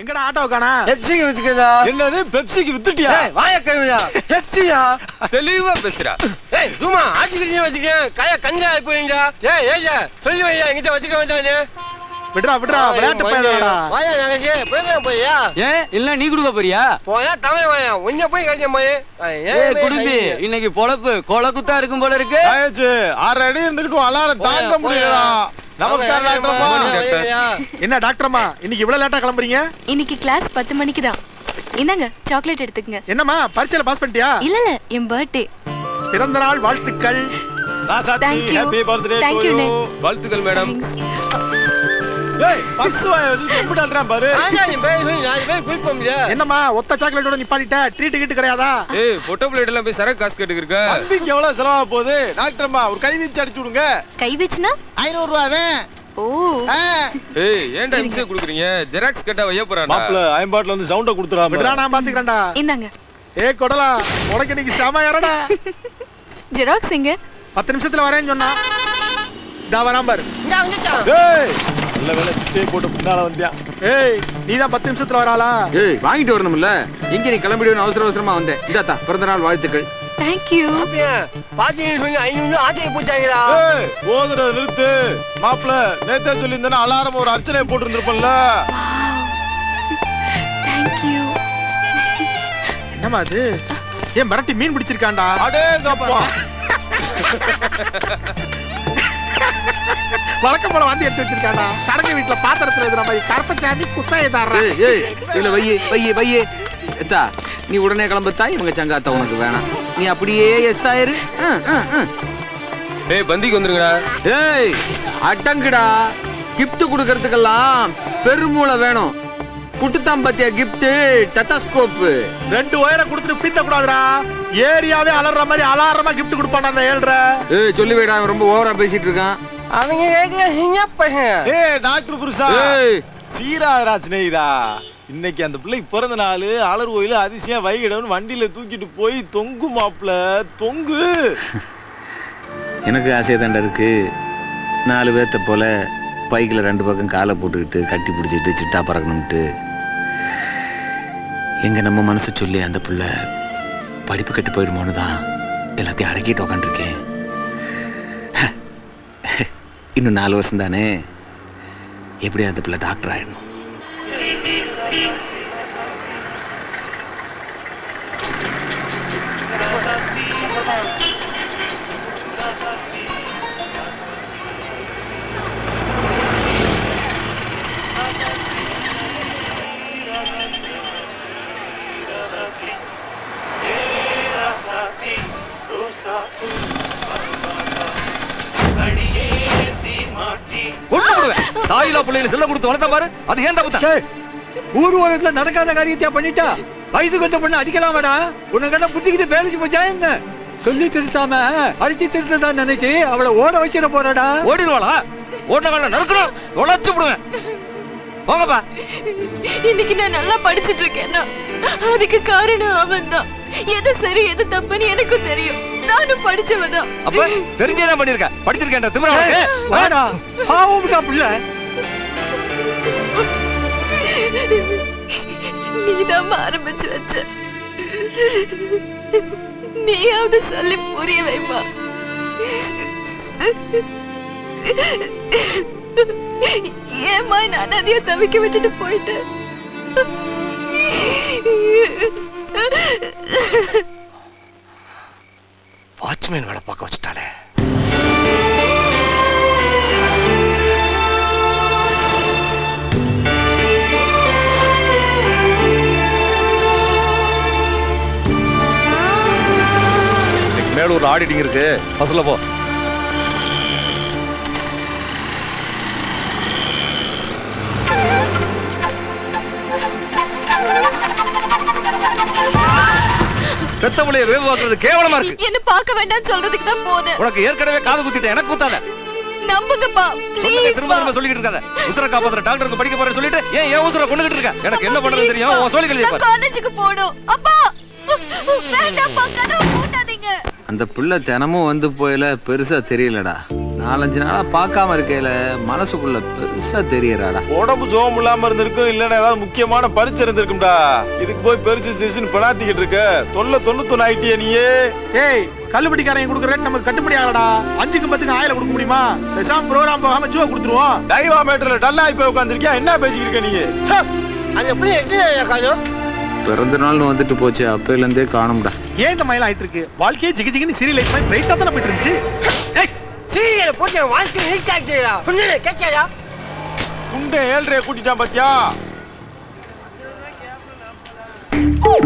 எங்கடா ஆட்டோ காணா? பெப்சிக்கு வித்துக்கடா. என்னது பெப்சிக்கு வித்துட்டியா? வாய கழுவியா? பெப்சியா? தெளிவா பேசுறா. ஏய் ஜூமா ஆட்டிக்கிட்டே வச்சுக்க. காய கஞ்சா போயிங்க. ஏய் சொல்லி வையா என்கிட்ட வச்சுக்க வேண்டானே. விட்றா விளையாட்டு பையன்டா. வாயா நகே போய் போய்யா. ஏன் இல்ல நீ குடுக்க போறியா? போயா தமே வாயா. உன்ன போய் கழிச்ச போய். ஏய் குடும்பி இன்னைக்கு பொளப்பு கொலகுத்தா இருக்கும் போல இருக்கு. ஆயிச்சு 6 அடி இருந்திருக்கும் அலாரம் தாங்க முடியல. நமஸ்காரம் டாக்டர்மா. என்ன டாக்டர்மா இன்னைக்கு இவ்வளவு லேட்டா கிளம்புறீங்க? இன்னைக்கு கிளாஸ் 10 மணிக்கு தான். இந்தாங்க சாக்லேட் எடுத்துக்கங்க. என்னம்மா பரீட்சையில பாஸ் பண்ணிட்டியா? இல்ல என் பர்த்டே. பிறந்த நாள் வாழ்த்துக்கள். ராசாத்தி ஹேப்பி பர்த்டே டு யூ. வாழ்த்துக்கள் மேடம். ஏய் பர்ஸ் வாய எப்படி அல்றா பாரு. ஆஞ்சா நீ போய் குளிப்போம்ல. என்னம்மா ஒத்த சாக்லேட்டோட நிப்பாட்டிட்ட? ட்ரீட் கிட்ட கிடையாதா? ஏய் போட்டோ பிளேட் எல்லாம் போய் சரக்கு காசு கேட்டுக்கிருக்க. அதுக்கு எவ்வளவு செலவா போகுது? டாக்டர்மா ஒரு கை வீச்சு அடிச்சு விடுங்க. கை வீச்சுனா 500 ரூபாய் தான். ஓ ஏய் ஏன்டா இம்சை குடுக்குறீங்க? ஜெராக்ஸ் கேட்டா வைய போறானா? மாப்ள ஐம்பாட்ல வந்து சவுண்ட குடுத்துறாம. விட்றா நான் பாத்துக்கறேன்டா. இந்தாங்க. ஏய் கொடலா உனக்கு இன்னைக்கு செம ஏறடா. ஜெராக்ஸ் எங்க? 10 நிமிஷத்துல வரேன்னு சொன்னா. டா வராம பாரு. இங்க வந்துச்சா. ஏய் நல்ல வேளை டீ போட்டு பின்னால வந்தியா. ஏய் நீ தான் 10 நிமிஷத்துல வராளா? ஏய் வாங்கிட்டு வரணும்ல. எங்க நீ கிளம்பிடுவேன்னு அவசரமா வந்தேன். இந்தாத்தா பிறந்த நாள் வாழ்த்துக்கள். Thank you. அப்படியே பாத்தீங்கன்னு சொல்லி 500 ஆச்சே போச்சாங்கடா. ஏய் ஓதுற நிறுத்து. மாப்ள நேத்தே சொல்லி இருந்தேனா அலாரம் ஒரு அர்ச்சனை போட்டு இருந்திருப்பல்ல. Thank you. என்னமா அது? ஏன் மரட்டி மீன் பிடிச்சிருக்கான்டா? அடேங்கப்பா. வழக்கம் போல வந்து எடுத்து வச்சிருக்காண்டா. சடங்கு வீட்டுல பாத்திரத்துல எதுற மாதிரி கருப்பச்சாமி குத்தாயதாரா. ஏய் இதுல வையே எத்தா நீ உடனே கிளம்புத்தா. இவங்க சங்காத்தா உனக்கு வேணாம். நீ அப்படியே எஸ் ஆயிரு. ஏய் பந்திக்கு வந்துருங்கடா. ஏய் அடங்குடா. gift குடுக்கிறதுக்கெல்லாம் பெருமூளை வேணும். குட்டுதான் பாத்தியா gift டெட்டாஸ்கோப். 2 ஒயரை கொடுத்துட்டு பித்த கூடாதுடா. ஏரியாவே அலற மாதிரி அலாரமா gift கொடுப்பானா அந்த 7. ஏய் சொல்லி வைடா. அவன் ரொம்ப ஓவரா பேசிட்டு இருக்கான். அவங்க ஏக ஹிங்க பையன். ஏய் டாக்டர் புருஷா. ஏய் சீராரா ஸ்நேகிதா. இன்னைக்கு அந்த பிள்ளைக்கு பிறந்த நாள். அலர் கோயில அதிசயம் வைகிடவன் வண்டியில தூக்கிட்டு போய் தொங்கு மாப்ள தொங்கு. எனக்கு ஆசை தாண்டா இருக்கு. 4 பேர்த்த போல பைக்கில் 2 பக்கம் காலை போட்டுக்கிட்டு கட்டி பிடிச்சிட்டு சிட்டா பறக்கணும்ட்டு. எங்க நம்ம மனசை சொல்லி அந்த புள்ள படிப்பு கட்டி போயிடுமோன்னு தான் எல்லாத்தையும் அடக்கிட்டு உக்காந்துருக்கேன். இன்னும் 4 வருஷம் தானே. எப்படி அந்த பிள்ளை டாக்டர் ஆயிடணும். தாயிலா பிள்ளைகளை செல்ல கொடுத்து வளர்த்த பாரு. அது ஏன்டா புத்தா? ஊர்வலத்துல நடக்காத காரியத்தையா பண்ணிட்டா? வயசுக்கு வந்த பொண்ணு அடிக்கலாமாடா? உனக்கு புத்திக்கிட்டு வேலைக்கு போச்சா என்ன? சொல்லி திருத்தாம அடிச்சு திருத்ததான் நினைச்சு அவளை ஓட வச்சிட போறாடா. ஓடிடுவாளா? ஓடின நறுக்கணும் தொலைச்சு விடுவேன். போங்கப்பா. இன்னைக்கு நான் நல்லா படிச்சிட்டு இருக்கேன்னா அதுக்கு காரணம் அவன் தான். எது சரி எது தப்புன்னு எனக்கும் தெரியும். நானும் படிச்சவதான். அப்ப தெரிஞ்சே பண்ணிருக்க. படிச்சிருக்கேன் திமிரா உனக்கு. வாடா பாவுடா புள்ள. நீதான் ஆரம்பிச்சு வச்ச. நீயாவது சொல்லி புரிய வைமா. ஏமா நான் அதைய தவிக்க விட்டுட்டு போயிட்டேன். வாட்ச்மேன் வேலை பார்க்க வச்சுட்டாளே. மேலூர் ஆடிட்டிங் இருக்கு. பஸ்ல போ. பெத்தவளைய வேவு வாக்குறது கேவலமா இருக்கு. என்ன பார்க்க வேண்டாம் சொல்றதுக்கு தான் போனேன். உனக்கு ஏற்கனவே காது குத்திட்டேன். எனக்கு குத்தாத. நம்புங்கப்பா ப்ளீஸ். திரும்ப திரும்ப சொல்லிட்டு இருக்காத. உசுர காப்பாத்துற டாக்டருக்கு படிக்க போறேன்னு சொல்லிட்டு ஏன் உசுர கொண்டுகிட்டு இருக்க? எனக்கு என்ன பண்றது தெரியும். உன் சோலி கழிச்சு பாரு. காலேஜுக்கு போணும். அப்பா வேண்டாம்ப்பா கதவு மூடாதீங்க. அந்த புள்ள தினமும் வந்து போயில பெருசா தெரியலடா. 4-5 நாளா பார்க்காம இருக்கையில மனசுக்குள்ள பெருசா தெரியறாடா. உடம்பு சோகம் இல்லாம இருந்திருக்கும், இல்லன்னா ஏதாவது முக்கியமான பரிச்சு இருந்திருக்கும்டா. இதுக்கு போய் பெருசு சிறுசுன்னு பிணாத்திக்கிட்டு இருக்க. 99 ஆயிட்டியே நீயே. ஏய், கல்லுபடிக்காரங்க கொடுக்குற ரேட் நமக்கு கட்டுப்படி ஆகலடா. 5க்கு 10க்கு 1000 கொடுக்க முடியுமா? பேசாம ப்ரோகிராம் போகாம ஜூவா கொடுத்துருவோம். டைவா மேட்டர்ல டல்லா போய் உட்கார்ந்திருக்கியா? என்ன பேசிக்கிட்டு இருக்க நீ? அது எப்படி எட்டு காஜம் பிறந்த நாள்னு வந்துட்டு போச்சு, அப்பையில இருந்தே காணும்டா. ஏன் இந்த மயில ஆயிட்டு இருக்கு? வாழ்க்கையே ஜிகி ஜிகின்னு சீரியல் லைஃப் மாதிரி பிரைட்டா தான போயிட்டு இருந்துச்சு. ஏய், சீரியல் போட்டு வாழ்க்கை ரீச் ஆகிடுயா. புண்ணே கேட்கயா? குண்டே 7:30 கூட்டிட்டான் பாத்தியா? Oh,